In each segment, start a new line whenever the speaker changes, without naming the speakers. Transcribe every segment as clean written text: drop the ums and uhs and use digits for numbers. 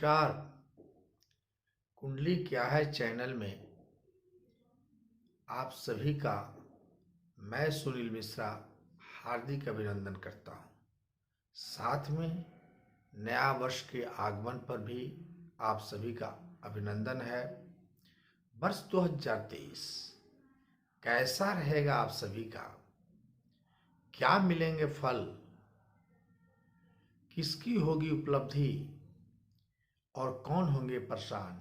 नमस्कार। कुंडली क्या है चैनल में आप सभी का मैं सुनील मिश्रा हार्दिक अभिनंदन करता हूं। साथ में नया वर्ष के आगमन पर भी आप सभी का अभिनंदन है। वर्ष 2023 कैसा रहेगा आप सभी का? क्या मिलेंगे फल? किसकी होगी उपलब्धि और कौन होंगे परेशान?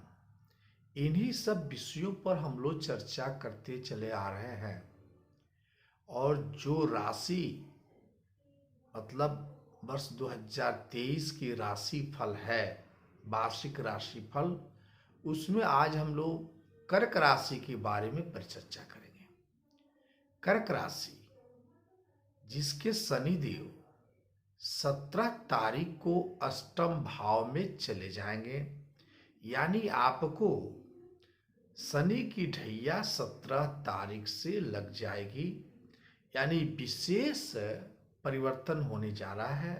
इन्हीं सब विषयों पर हम लोग चर्चा करते चले आ रहे हैं। और जो राशि मतलब वर्ष 2023 की राशि फल है, वार्षिक राशि फल, उसमें आज हम लोग कर्क राशि के बारे में परिचर्चा करेंगे। कर्क राशि जिसके शनि देव 17 तारीख को अष्टम भाव में चले जाएंगे, यानी आपको शनि की ढैया 17 तारीख से लग जाएगी, यानी विशेष परिवर्तन होने जा रहा है।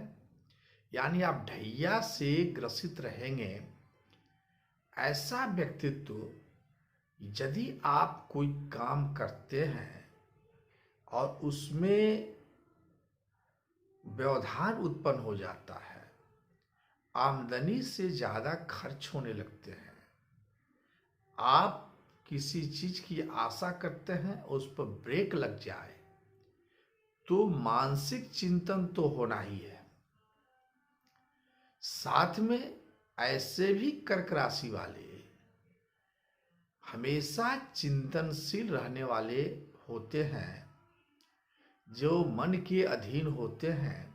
यानी आप ढैया से ग्रसित रहेंगे। ऐसा व्यक्तित्व यदि आप कोई काम करते हैं और उसमें व्यवधान उत्पन्न हो जाता है, आमदनी से ज्यादा खर्च होने लगते हैं, आप किसी चीज की आशा करते हैं उस पर ब्रेक लग जाए, तो मानसिक चिंतन तो होना ही है। साथ में ऐसे भी कर्क राशि वाले हमेशा चिंतनशील रहने वाले होते हैं, जो मन के अधीन होते हैं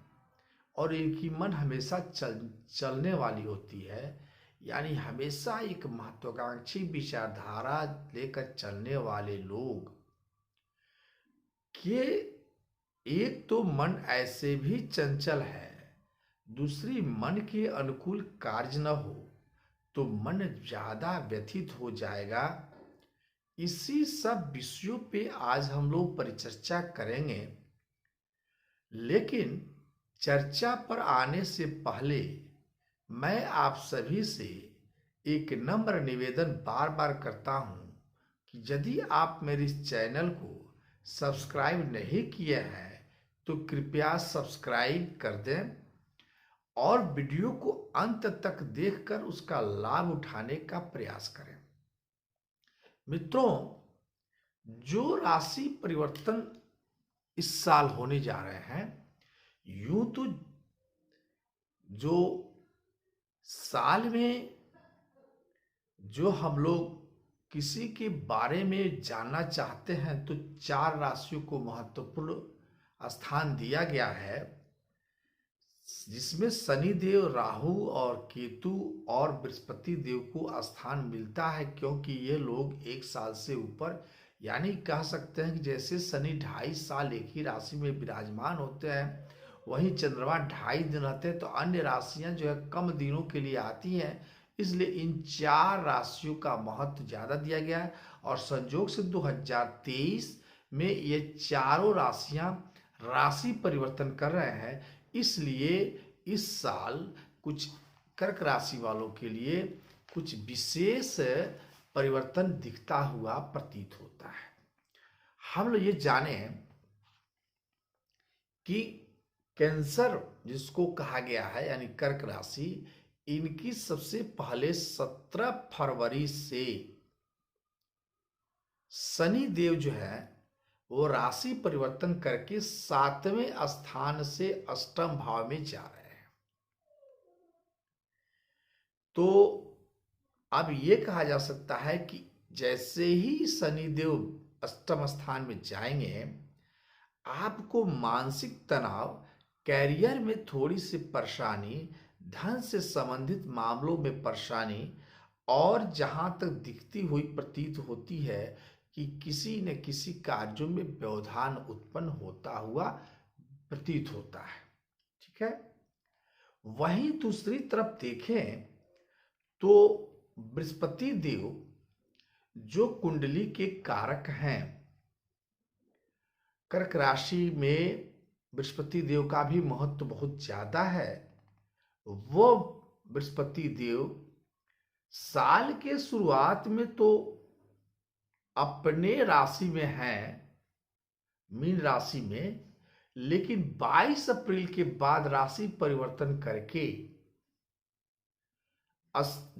और इनकी मन हमेशा चलने वाली होती है। यानी हमेशा एक महत्वाकांक्षी विचारधारा लेकर चलने वाले लोग के एक तो मन ऐसे भी चंचल है, दूसरी मन के अनुकूल कार्य न हो तो मन ज्यादा व्यथित हो जाएगा। इसी सब विषयों पे आज हम लोग परिचर्चा करेंगे। लेकिन चर्चा पर आने से पहले मैं आप सभी से एक नम्र निवेदन बार बार करता हूं कि यदि आप मेरे इस चैनल को सब्सक्राइब नहीं किए हैं तो कृपया सब्सक्राइब कर दें और वीडियो को अंत तक देखकर उसका लाभ उठाने का प्रयास करें। मित्रों, जो राशि परिवर्तन इस साल होने जा रहे हैं, यूं तो जो साल में जो हम लोग किसी के बारे में जानना चाहते हैं तो 4 राशियों को महत्वपूर्ण स्थान दिया गया है, जिसमें शनि देव, राहु और केतु और बृहस्पति देव को स्थान मिलता है, क्योंकि ये लोग 1 साल से ऊपर, यानी कह सकते हैं कि जैसे शनि 2.5 साल एक ही राशि में विराजमान होते हैं, वहीं चंद्रमा 2.5 दिन रहते हैं, तो अन्य राशियां जो है कम दिनों के लिए आती हैं। इसलिए इन 4 राशियों का महत्व ज्यादा दिया गया है और संयोग से 2023 में ये चारों राशियां राशि परिवर्तन कर रहे हैं। इसलिए इस साल कुछ कर्क राशि वालों के लिए कुछ विशेष परिवर्तन दिखता हुआ प्रतीत होता है। हम लोग ये जाने कि कैंसर जिसको कहा गया है, यानी कर्क राशि, इनकी सबसे पहले 17 फरवरी से शनि देव जो है वो राशि परिवर्तन करके 7वें स्थान से अष्टम भाव में जा रहे हैं। तो अब ये कहा जा सकता है कि जैसे ही शनि देव अष्टम स्थान में जाएंगे, आपको मानसिक तनाव, कैरियर में थोड़ी सी परेशानी, धन से संबंधित मामलों में परेशानी, और जहां तक दिखती हुई प्रतीत होती है कि किसी न किसी कार्यों में व्यवधान उत्पन्न होता हुआ प्रतीत होता है। ठीक है। वहीं दूसरी तरफ देखें तो बृहस्पति देव जो कुंडली के कारक हैं, कर्क राशि में बृहस्पति देव का भी महत्व बहुत ज्यादा है। वो बृहस्पति देव साल के शुरुआत में तो अपने राशि में है, मीन राशि में, लेकिन 22 अप्रैल के बाद राशि परिवर्तन करके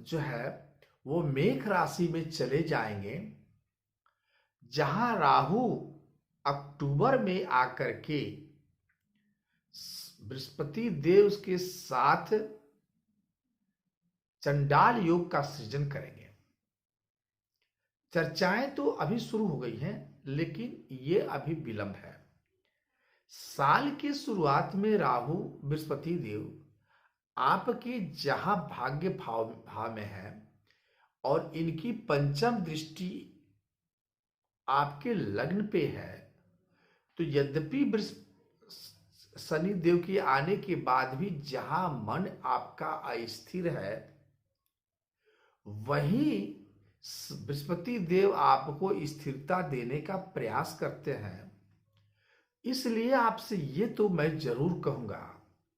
जो है वो मेष राशि में चले जाएंगे, जहां राहु अक्टूबर में आकर के बृहस्पति देव के साथ चंडाल योग का सृजन करेंगे। चर्चाएं तो अभी शुरू हो गई हैं, लेकिन ये अभी विलंब है। साल के शुरुआत में राहु बृहस्पति देव आपके जहां भाग्य भाव में है और इनकी पंचम दृष्टि आपके लग्न पे है, तो यद्यपि शनि देव के आने के बाद भी जहां मन आपका अस्थिर है, वहीं बृहस्पति देव आपको स्थिरता देने का प्रयास करते हैं। इसलिए आपसे ये तो मैं जरूर कहूंगा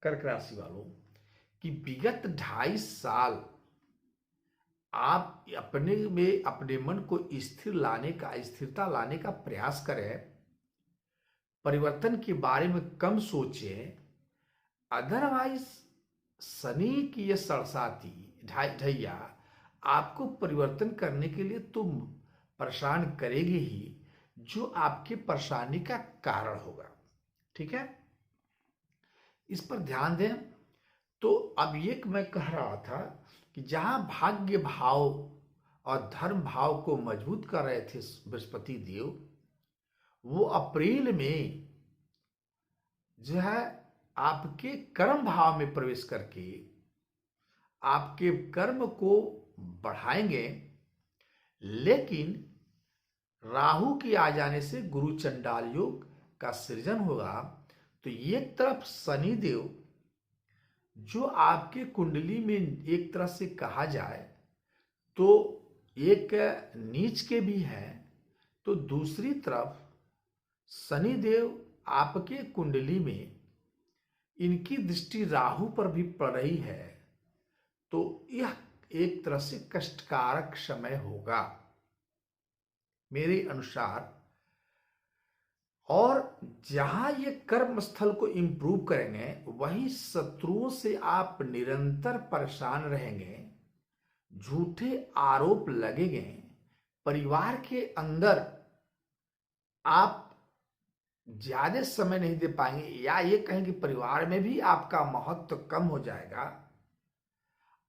कर्क राशि वालों कि विगत 2.5 साल आप अपने मन को स्थिरता लाने का प्रयास करें, परिवर्तन के बारे में कम सोचें। अदरवाइज शनि की यह सरसाती ढैया आपको परिवर्तन करने के लिए तो परेशान करेगी ही, जो आपकी परेशानी का कारण होगा। ठीक है, इस पर ध्यान दें। तो अब ये मैं कह रहा था कि जहां भाग्य भाव और धर्म भाव को मजबूत कर रहे थे बृहस्पति देव, वो अप्रैल में जो है आपके कर्म भाव में प्रवेश करके आपके कर्म को बढ़ाएंगे। लेकिन राहु के आ जाने से गुरु चंडाल योग का सृजन होगा। तो एक तरफ शनि देव जो आपके कुंडली में एक तरह से कहा जाए तो एक नीच के भी हैं, तो दूसरी तरफ शनि देव आपके कुंडली में इनकी दृष्टि राहु पर भी पड़ रही है। तो यह एक तरह से कष्टकारक समय होगा मेरे अनुसार। और जहां ये कर्म स्थल को इंप्रूव करेंगे, वहीं शत्रुओं से आप निरंतर परेशान रहेंगे, झूठे आरोप लगेंगे, परिवार के अंदर आप ज्यादा समय नहीं दे पाएंगे, या ये कहें कि परिवार में भी आपका महत्व कम हो जाएगा,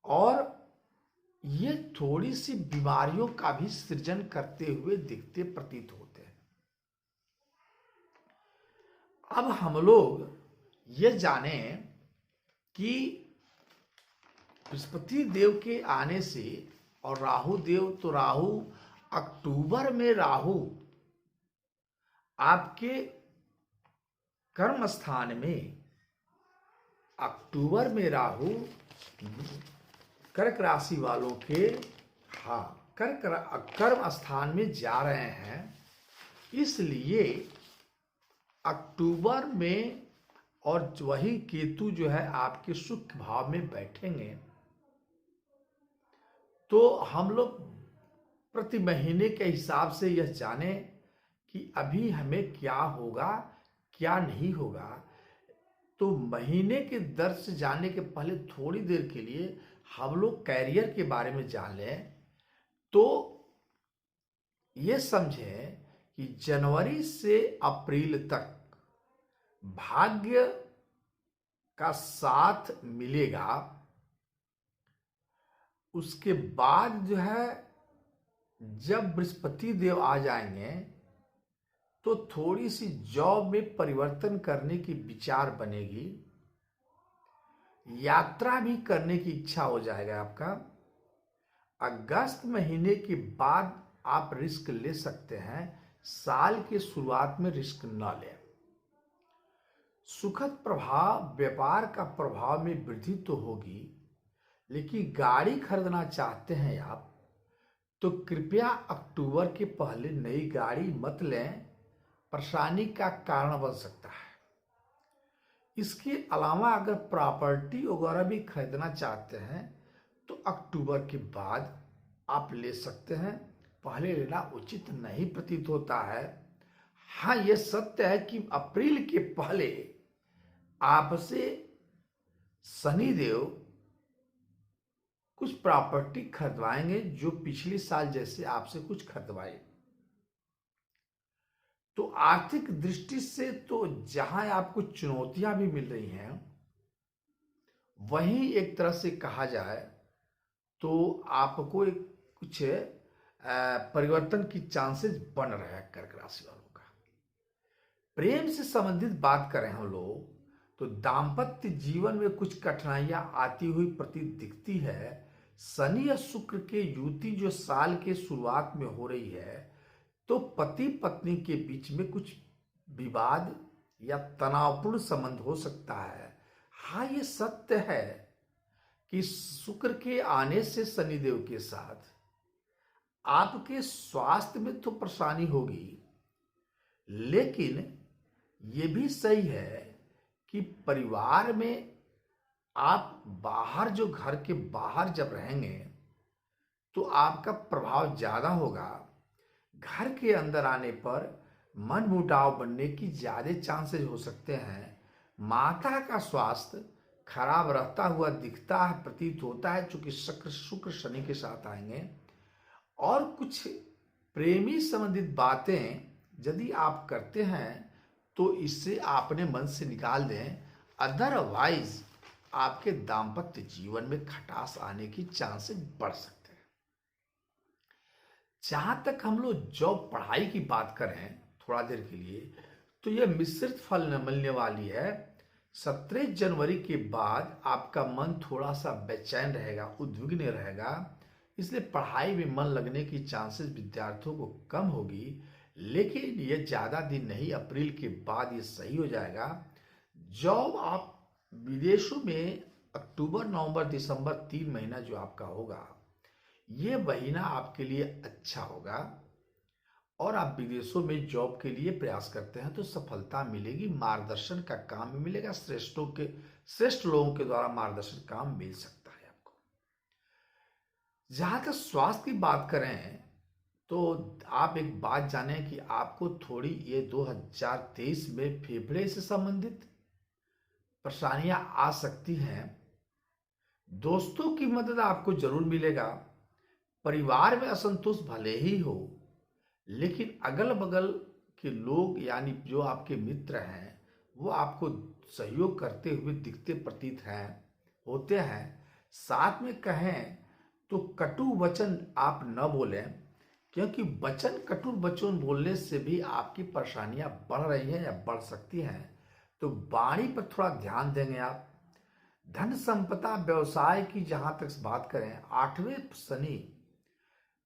और ये थोड़ी सी बीमारियों का भी सृजन करते हुए दिखते प्रतीत होते हैं। अब हम लोग ये जाने कि बृहस्पति देव के आने से और राहु देव, तो राहु अक्टूबर में राहु आपके कर्म स्थान में, अक्टूबर में राहु कर्क राशि वालों के कर्म स्थान में जा रहे हैं। इसलिए अक्टूबर में, और वही केतु जो है आपके सुख भाव में बैठेंगे, तो हम लोग प्रति महीने के हिसाब से यह जाने कि अभी हमें क्या होगा क्या नहीं होगा। तो महीने के दर से जानने के पहले थोड़ी देर के लिए हम लोग कैरियर के बारे में जान लें। तो ये समझें कि जनवरी से अप्रैल तक भाग्य का साथ मिलेगा। उसके बाद जो है जब बृहस्पति देव आ जाएंगे, तो थोड़ी सी जॉब में परिवर्तन करने की विचार बनेगी, यात्रा भी करने की इच्छा हो जाएगा आपका। अगस्त महीने के बाद आप रिस्क ले सकते हैं, साल के शुरुआत में रिस्क न लें। सुखद प्रभाव, व्यापार का प्रभाव में वृद्धि तो होगी, लेकिन गाड़ी खरीदना चाहते हैं आप, तो कृपया अक्टूबर के पहले नई गाड़ी मत लें, परेशानी का कारण बन सकता है। इसके अलावा अगर प्रॉपर्टी वगैरह भी खरीदना चाहते हैं, तो अक्टूबर के बाद आप ले सकते हैं। पहले लेना उचित नहीं प्रतीत होता है। हाँ, यह सत्य है कि अप्रैल के पहले आपसे शनिदेव कुछ प्रॉपर्टी खरीदवाएंगे, जो पिछले साल जैसे आपसे कुछ खरीदवाए। तो आर्थिक दृष्टि से तो जहां आपको चुनौतियां भी मिल रही हैं, वहीं एक तरह से कहा जाए तो आपको एक कुछ परिवर्तन की चांसेस बन रहा है कर्क राशि वालों का। प्रेम से संबंधित बात करें हम लोग, तो दाम्पत्य जीवन में कुछ कठिनाइयां आती हुई प्रतीत दिखती है। शनि या शुक्र के युति जो साल के शुरुआत में हो रही है, तो पति पत्नी के बीच में कुछ विवाद या तनावपूर्ण संबंध हो सकता है। हाँ, ये सत्य है कि शुक्र के आने से शनिदेव के साथ आपके स्वास्थ्य में तो परेशानी होगी, लेकिन ये भी सही है कि परिवार में आप बाहर, जो घर के बाहर जब रहेंगे, तो आपका प्रभाव ज्यादा होगा। घर के अंदर आने पर मनमुटाव बनने की ज्यादा चांसेस हो सकते हैं। माता का स्वास्थ्य खराब रहता हुआ दिखता है, प्रतीत होता है, चूंकि शुक्र शनि के साथ आएंगे। और कुछ प्रेमी संबंधित बातें यदि आप करते हैं तो इससे अपने मन से निकाल दें, अदरवाइज आपके दाम्पत्य जीवन में खटास आने की चांसेस बढ़ सकते हैं। जहां तक हम लोग जॉब पढ़ाई की बात करें थोड़ा देर के लिए, तो यह मिश्रित फल मिलने वाली है। 17 जनवरी के बाद आपका मन थोड़ा सा बेचैन रहेगा, उद्विग्न रहेगा, इसलिए पढ़ाई में मन लगने की चांसेस विद्यार्थियों को कम होगी। लेकिन यह ज्यादा दिन नहीं, अप्रैल के बाद ये सही हो जाएगा। जॉब आप विदेशों में अक्टूबर नवंबर दिसंबर 3 महीना जो आपका होगा, ये महीना आपके लिए अच्छा होगा। और आप विदेशों में जॉब के लिए प्रयास करते हैं तो सफलता मिलेगी, मार्गदर्शन का काम भी मिलेगा, श्रेष्ठ लोगों के द्वारा मार्गदर्शन काम मिल सकता है आपको। जहां तक स्वास्थ्य की बात करें, तो आप एक बात जानें कि आपको थोड़ी ये 2023 में फेफड़े से संबंधित परेशानियां आ सकती हैं। दोस्तों की मदद आपको जरूर मिलेगा। परिवार में असंतोष भले ही हो, लेकिन अगल बगल के लोग यानी जो आपके मित्र हैं, वो आपको सहयोग करते हुए दिखते प्रतीत हैं, होते हैं। साथ में कहें तो कटु वचन आप न बोलें, क्योंकि कटु वचन बोलने से भी आपकी परेशानियां बढ़ रही हैं या बढ़ सकती हैं। तो वाणी पर थोड़ा ध्यान देंगे आप। धन संपदा व्यवसाय की जहां तक बात करें, 8वें शनि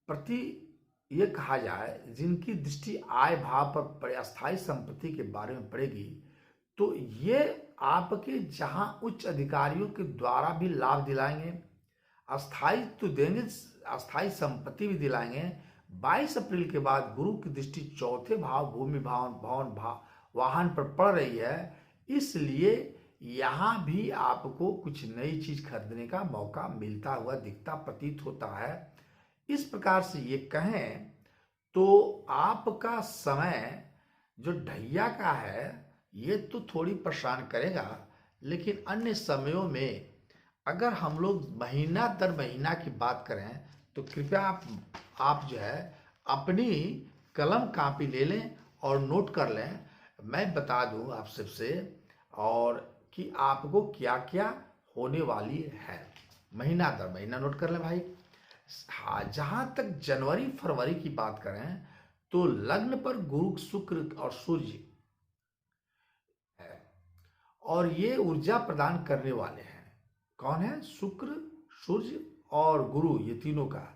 प्रति ये कहा जाए, जिनकी दृष्टि आय भाव पर अस्थायी संपत्ति के बारे में पड़ेगी, तो ये आपके जहां उच्च अधिकारियों के द्वारा भी लाभ दिलाएंगे, अस्थायी तो देंगे, अस्थायी संपत्ति भी दिलाएंगे। 22 अप्रैल के बाद गुरु की दृष्टि चौथे भाव भूमि भवन वाहन पर पड़ रही है, इसलिए यहां भी आपको कुछ नई चीज खरीदने का मौका मिलता हुआ दिखता प्रतीत होता है। इस प्रकार से ये कहें तो आपका समय जो ढैया का है, ये तो थोड़ी परेशान करेगा, लेकिन अन्य समयों में अगर हम लोग महीना दर महीना की बात करें, तो कृपया आप जो है अपनी कलम कापी ले लें और नोट कर लें। मैं बता दूं आप सबसे और कि आपको क्या क्या होने वाली है। महीना दर महीना नोट कर लें भाई। हाँ, जहां तक जनवरी फरवरी की बात करें, तो लग्न पर गुरु शुक्र और सूर्य है, और ये ऊर्जा प्रदान करने वाले हैं। कौन है? शुक्र, सूर्य और गुरु, ये तीनों का।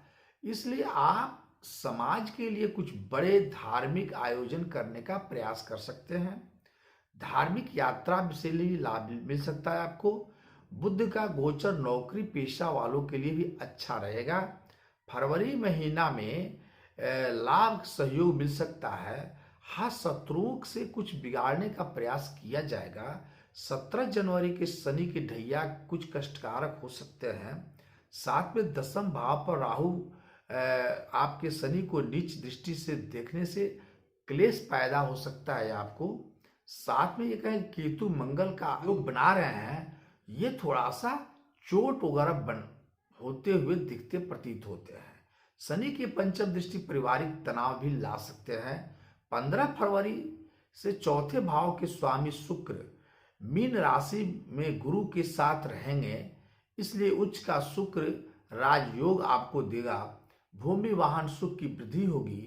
इसलिए आप समाज के लिए कुछ बड़े धार्मिक आयोजन करने का प्रयास कर सकते हैं। धार्मिक यात्रा से भी लाभ मिल सकता है आपको। बुध का गोचर नौकरी पेशा वालों के लिए भी अच्छा रहेगा। फरवरी महीना में लाभ सहयोग मिल सकता है। हाँ, शत्रुओं से कुछ बिगाड़ने का प्रयास किया जाएगा। 17 जनवरी के शनि के ढैया कुछ कष्टकारक हो सकते हैं। साथ में दसम भाव पर राहु आपके शनि को नीच दृष्टि से देखने से क्लेश पैदा हो सकता है आपको। साथ में ये कहें केतु मंगल का योग बना रहे हैं, ये थोड़ा सा चोट वगैरह बन होते हुए दिखते प्रतीत होते हैं। शनि की पंचम दृष्टि पारिवारिक तनाव भी ला सकते हैं। 15 फरवरी से चौथे भाव के स्वामी शुक्र मीन राशि में गुरु के साथ रहेंगे, इसलिए उच्च का शुक्र राजयोग आपको देगा। भूमि वाहन सुख की वृद्धि होगी।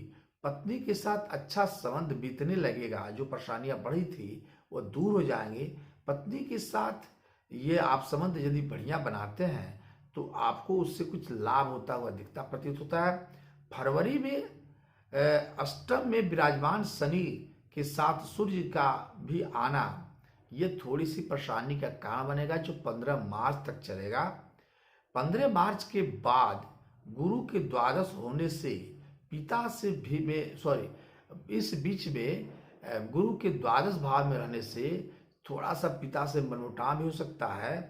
पत्नी के साथ अच्छा संबंध बीतने लगेगा। जो परेशानियां बढ़ी थी वो दूर हो जाएंगे। पत्नी के साथ ये आप संबंध यदि बढ़िया बनाते हैं तो आपको उससे कुछ लाभ होता हुआ दिखता प्रतीत होता है। फरवरी में अष्टम में विराजमान शनि के साथ सूर्य का भी आना ये थोड़ी सी परेशानी का कारण बनेगा, जो 15 मार्च तक चलेगा। 15 मार्च के बाद गुरु के द्वादश होने से पिता से भी इस बीच में गुरु के द्वादश भाव में रहने से थोड़ा सा पिता से मनमुटाव भी हो सकता है,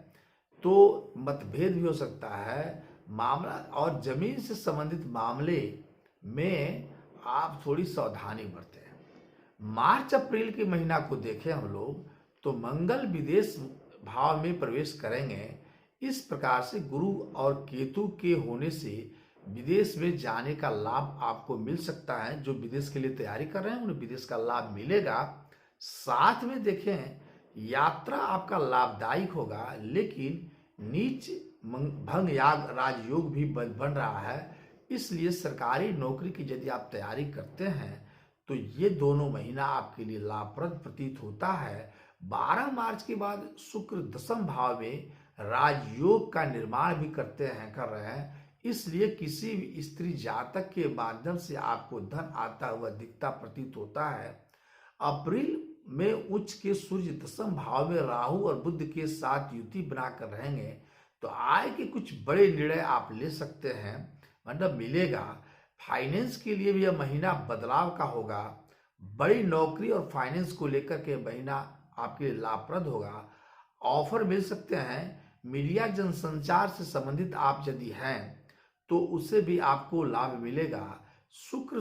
तो मतभेद भी हो सकता है। मामला और जमीन से संबंधित मामले में आप थोड़ी सावधानी बरतें। मार्च अप्रैल के महीना को देखें हम लोग तो मंगल विदेश भाव में प्रवेश करेंगे। इस प्रकार से गुरु और केतु के होने से विदेश में जाने का लाभ आपको मिल सकता है। जो विदेश के लिए तैयारी कर रहे हैं उन्हें विदेश का लाभ मिलेगा। साथ में देखें यात्रा आपका लाभदायक होगा, लेकिन नीच भंग याग राजयोग भी बन रहा है, इसलिए सरकारी नौकरी की यदि आप तैयारी करते हैं तो ये दोनों महीना आपके लिए लाभप्रद प्रतीत होता है। 12 मार्च के बाद शुक्र दसम भाव में राजयोग का निर्माण भी कर रहे हैं, इसलिए किसी भी स्त्री जातक के माध्यम से आपको धन आता हुआ दिखता प्रतीत होता है। अप्रैल में उच्च के सूर्य दसम भाव में राहु और बुध के साथ युति बनाकर रहेंगे, तो आय के कुछ बड़े निर्णय आप ले सकते हैं, मतलब मिलेगा। फाइनेंस के लिए भी यह महीना बदलाव का होगा। बड़ी नौकरी और फाइनेंस को लेकर के महीना आपके लिए लाभप्रद होगा। ऑफर मिल सकते हैं। मीडिया जनसंचार से संबंधित आप यदि हैं तो उससे भी आपको लाभ मिलेगा। शुक्र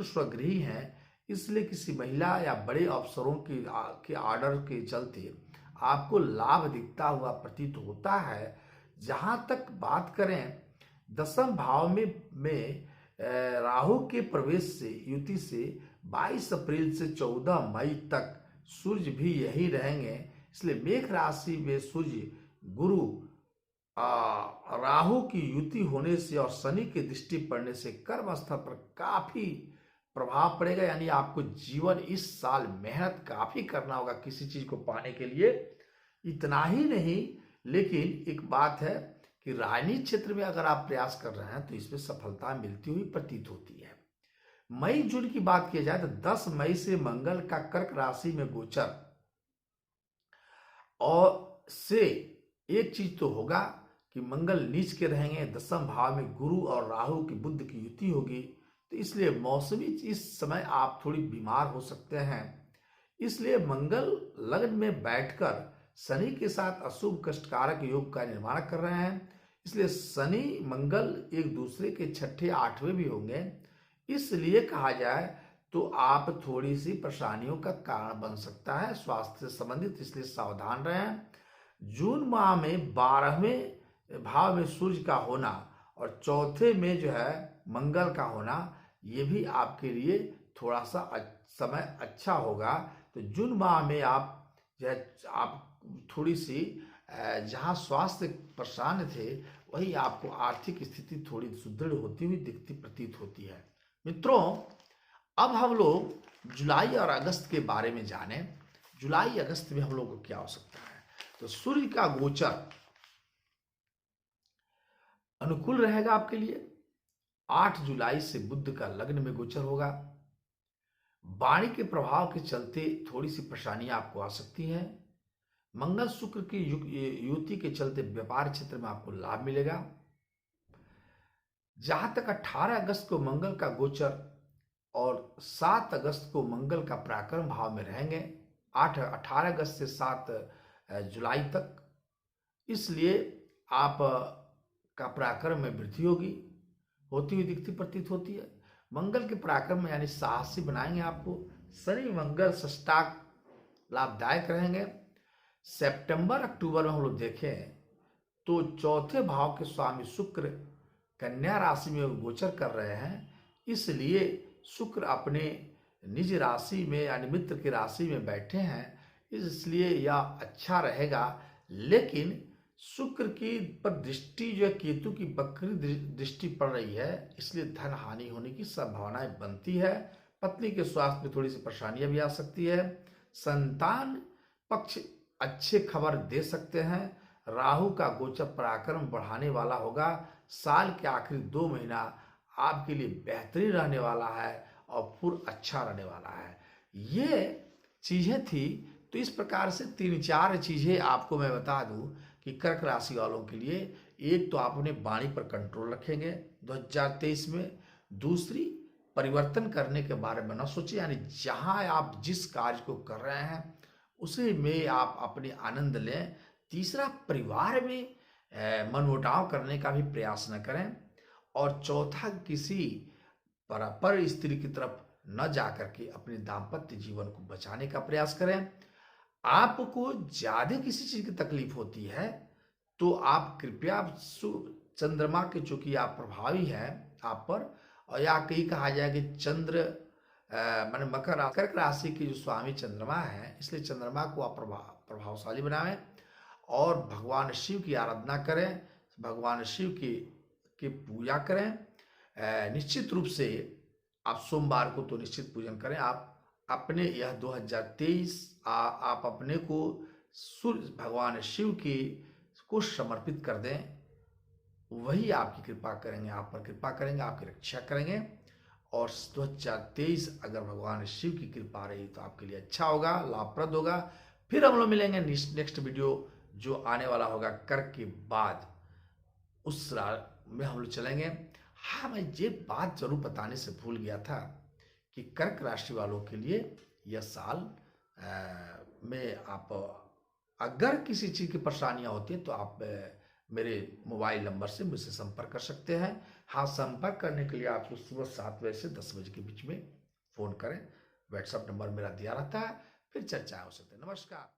स्वगृही हैं, इसलिए किसी महिला या बड़े अफसरों के ऑर्डर के चलते आपको लाभ दिखता हुआ प्रतीत होता है। जहां तक बात करें दसम भाव में राहु के प्रवेश से युति से 22 अप्रैल से 14 मई तक सूर्य भी यही रहेंगे, इसलिए मेष राशि में सूर्य गुरु राहु की युति होने से और शनि की दृष्टि पड़ने से कर्म स्थल पर काफी प्रभाव पड़ेगा। यानी आपको जीवन इस साल मेहनत काफी करना होगा किसी चीज को पाने के लिए। इतना ही नहीं, लेकिन एक बात है कि राजनीति क्षेत्र में अगर आप प्रयास कर रहे हैं तो इसमें सफलता मिलती हुई प्रतीत होती है। मई जून की बात की जाए तो 10 मई से मंगल का कर्क राशि में गोचर और से एक चीज तो होगा कि मंगल नीच के रहेंगे। दसम भाव में गुरु और राहु की बुध की युति होगी, तो इसलिए मौसमी इस समय आप थोड़ी बीमार हो सकते हैं। इसलिए मंगल लग्न में बैठकर शनि के साथ अशुभ कष्टकारक योग का निर्माण कर रहे हैं, इसलिए शनि मंगल एक दूसरे के छठे आठवें भी होंगे। इसलिए कहा जाए तो आप थोड़ी सी परेशानियों का कारण बन सकता है स्वास्थ्य से संबंधित, इसलिए सावधान रहें। जून माह में 12वें भाव में सूर्य का होना और चौथे में जो है मंगल का होना, ये भी आपके लिए थोड़ा सा समय अच्छा होगा। तो जून माह में आप थोड़ी सी जहाँ स्वास्थ्य परेशान थे वही आपको आर्थिक स्थिति थोड़ी सुदृढ़ होती हुई दिखती प्रतीत होती है। मित्रों, अब हम लोग जुलाई और अगस्त के बारे में जाने। जुलाई अगस्त में हम लोग को क्या हो सकता है, तो सूर्य का गोचर अनुकूल रहेगा आपके लिए। 8 जुलाई से बुध का लग्न में गोचर होगा। वाणी के प्रभाव के चलते थोड़ी सी परेशानियां आपको आ सकती है। मंगल शुक्र की युति के चलते व्यापार क्षेत्र में आपको लाभ मिलेगा। जहां तक 18 अगस्त को मंगल का गोचर और 7 अगस्त को मंगल का पराक्रम भाव में रहेंगे, 18 अगस्त से 7 जुलाई तक। इसलिए आप का पराक्रम में वृद्धि होती हुई दिखती प्रतीत होती है। मंगल के पराक्रम में यानी साहसी बनाएंगे आपको। शनि मंगल षष्ठाक लाभदायक रहेंगे। सितंबर अक्टूबर में हम लोग देखें तो चौथे भाव के स्वामी शुक्र कन्या राशि में गोचर कर रहे हैं, इसलिए शुक्र अपने निज राशि में यानी मित्र की राशि में बैठे हैं, इसलिए यह अच्छा रहेगा। लेकिन शुक्र की पर दृष्टि जो है केतु की वक्री दृष्टि पड़ रही है, इसलिए धन हानि होने की संभावनाएं बनती है। पत्नी के स्वास्थ्य में थोड़ी सी परेशानियां भी आ सकती है। संतान पक्ष अच्छे खबर दे सकते हैं। राहु का गोचर पराक्रम बढ़ाने वाला होगा। साल के आखिरी 2 महीना आपके लिए बेहतरीन रहने वाला है और पूर्ण अच्छा रहने वाला है। ये चीजें थी। तो इस प्रकार से 3-4 चीजें आपको मैं बता दूं कि कर्क राशि वालों के लिए। एक तो आप अपने वाणी पर कंट्रोल रखेंगे 2023 में। दूसरी, परिवर्तन करने के बारे में न सोचें, यानी जहां आप जिस कार्य को कर रहे हैं उसे में आप अपने आनंद लें। तीसरा, परिवार में मनमुटाव करने का भी प्रयास न करें। और चौथा, किसी पर स्त्री की तरफ न जाकर के अपने दाम्पत्य जीवन को बचाने का प्रयास करें। आपको ज्यादा किसी चीज की तकलीफ होती है तो आप कृपया चंद्रमा के, चूंकि आप प्रभावी हैं आप पर, और या कहीं कहा जाए कि चंद्र माने कर्क राशि की जो स्वामी चंद्रमा है, इसलिए चंद्रमा को आप प्रभावशाली बनाएं और भगवान शिव की आराधना करें, भगवान शिव की पूजा करें। निश्चित रूप से आप सोमवार को तो निश्चित पूजन करें। आप अपने यह 2023 आप अपने को सूर्य भगवान शिव की को समर्पित कर दें। वही आपकी कृपा करेंगे, आप पर कृपा करेंगे, आपकी रक्षा करेंगे। और 2023 अगर भगवान शिव की कृपा रही तो आपके लिए अच्छा होगा, लाभप्रद होगा। फिर हम लोग मिलेंगे नेक्स्ट वीडियो जो आने वाला होगा कर्क के बाद, उस में हम लोग चलेंगे। हाँ, मैं ये बात जरूर बताने से भूल गया था कि कर्क राशि वालों के लिए यह साल में आप अगर किसी चीज़ की परेशानियां होती है तो आप मेरे मोबाइल नंबर से मुझसे संपर्क कर सकते हैं। हाँ, संपर्क करने के लिए आपको सुबह 7 बजे से 10 बजे के बीच में फ़ोन करें। व्हाट्सएप नंबर मेरा दिया रहता है, फिर चर्चा हो सकती है। नमस्कार।